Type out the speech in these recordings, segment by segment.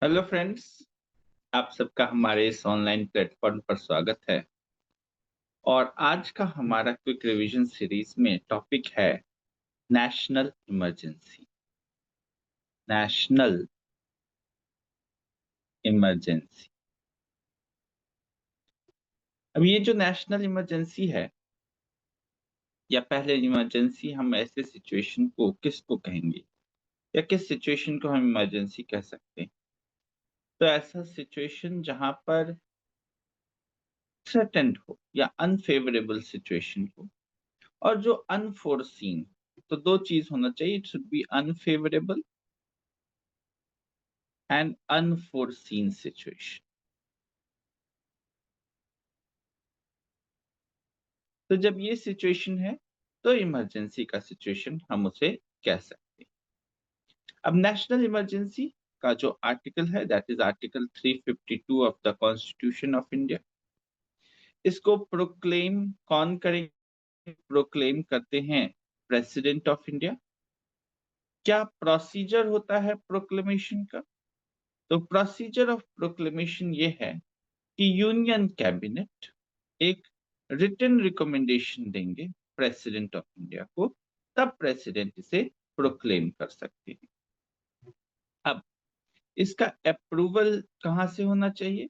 Hello friends, आप सबका हमारे इस ऑनलाइन प्लेटफॉर्म पर स्वागत है। और आज का हमारा क्विक रिवीजन सीरीज में टॉपिक है नेशनल इमरजेंसी। National emergency. अब ये जो नेशनल इमरजेंसी है या पहले इमरजेंसी, हम ऐसे सिचुएशन को किसको कहेंगे या किस सिचुएशन को हम इमरजेंसी कह सकते हैं? तो ऐसा सिचुएशन जहां पर थ्रेटेंड हो या अनफेवरेबल सिचुएशन हो, और जो अनफोर्सीन, तो दो चीज होना चाहिए, it should be unfavourable and unforeseen situation. तो जब ये सिचुएशन है तो इमरजेंसी का सिचुएशन हम उसे कह सकते हैं। अब नेशनल इमरजेंसी का जो आर्टिकल है, that is article 352 of the constitution of India. इसको प्रोक्लेम कौन करेंगे? प्रोक्लेम करते हैं प्रेसिडेंट ऑफ इंडिया। क्या प्रोसीजर होता है प्रोक्लेमेशन का? तो प्रोसीजर ऑफ प्रोक्लेमेशन ये है कि यूनियन कैबिनेट एक रिटन रिकमेंडेशन देंगे प्रेसिडेंट ऑफ इंडिया को, तब प्रेसिडेंट इसे प्रोक्लेम कर सकते हैं। अब इसका अप्रूवल कहां से होना चाहिए?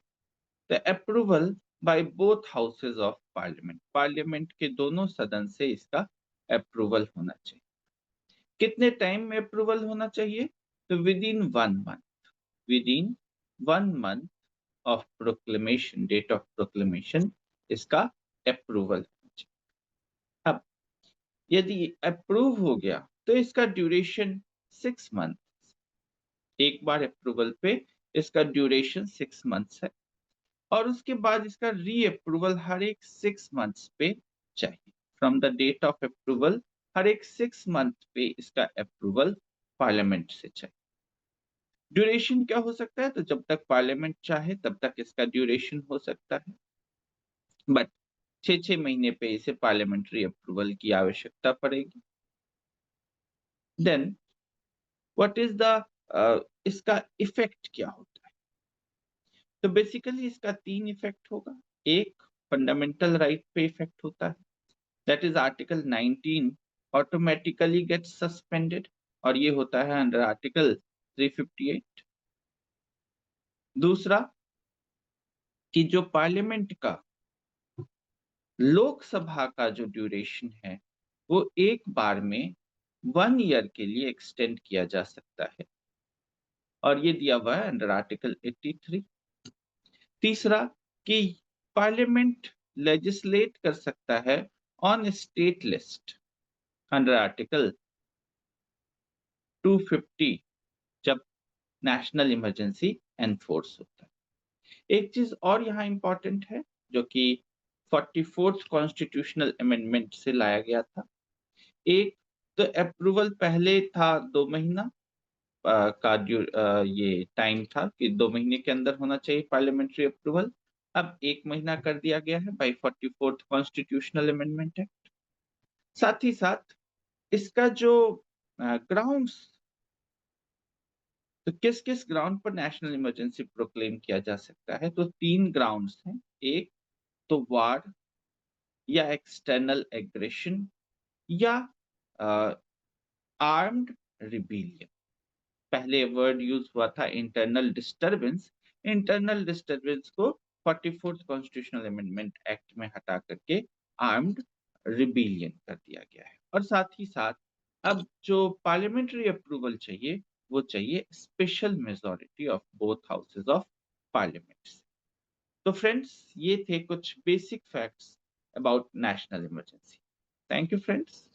The approval by both houses of parliament. Parliament के दोनों सदन से इसका अप्रूवल होना चाहिए। कितने टाइम में अप्रूवल होना चाहिए? तो within 1 month. Within 1 month of proclamation, date of proclamation, इसका अप्रूवल होना चाहिए। अब यदि अप्रूव हो गया तो इसका ड्यूरेशन 6 मंथ। एक बार अप्रूवल पे इसका ड्यूरेशन 6 मंथ्स है, और उसके बाद इसका री अप्रूवल हर एक 6 मंथ्स पे चाहिए। From the date of approval हर एक 6 मंथ पे इसका अप्रूवल पार्लियामेंट से चाहिए। ड्यूरेशन क्या हो सकता है? तो जब तक पार्लियामेंट चाहे तब तक इसका ड्यूरेशन हो सकता है, बट 6-6 महीने पे इसे पार्लियामेंट्री अप्रूवल की आवश्यकता पड़ेगी। देन व्हाट इज द इसका इफेक्ट क्या होता है? तो बेसिकली इसका 3 इफेक्ट होगा। एक, फंडामेंटल राइट पे इफेक्ट होता है, that is article 19 automatically gets suspended, और ये होता है अंडर आर्टिकल 358। दूसरा, कि जो पार्लियामेंट का, लोकसभा का जो ड्यूरेशन है वो एक बार में 1 ईयर के लिए एक्सटेंड किया जा सकता है, और ये दिया हुआ है अंडर आर्टिकल 83। तीसरा, कि पार्लियामेंट लेजिस्लेट कर सकता है on state list under article 250, जब नेशनल इमरजेंसी एनफोर्स होता है। एक चीज और यहाँ इंपॉर्टेंट है, जो कि 44th कॉन्स्टिट्यूशनल अमेंडमेंट से लाया गया था। एक, तो अप्रूवल पहले था 2 महीना ये टाइम था कि 2 महीने के अंदर होना चाहिए पार्लियामेंट्री अप्रूवल। अब 1 महीना कर दिया गया है बाय 44th कॉन्स्टिट्यूशनल अमेंडमेंट है। साथ ही साथ इसका जो ग्राउंड्स, तो किस किस ग्राउंड पर नेशनल इमरजेंसी प्रोक्लेम किया जा सकता है? तो 3 ग्राउंड्स हैं। एक तो वार या एक्सटर्नल एग्रेशन या आर्म्ड रिबेलियन। पहले वर्ड यूज हुआ था इंटरनल डिस्टरबेंस। इंटरनल डिस्टरबेंस को 44th कॉन्स्टिट्यूशनल अमेंडमेंट एक्ट में हटा करके आर्म्ड रिबेलियन कर दिया गया है। और साथ ही साथ अब जो पार्लियामेंट्री अप्रूवल चाहिए, वो चाहिए special majority of both houses of parliament. तो फ्रेंड्स, ये थे कुछ basic facts about national emergency. Thank you friends.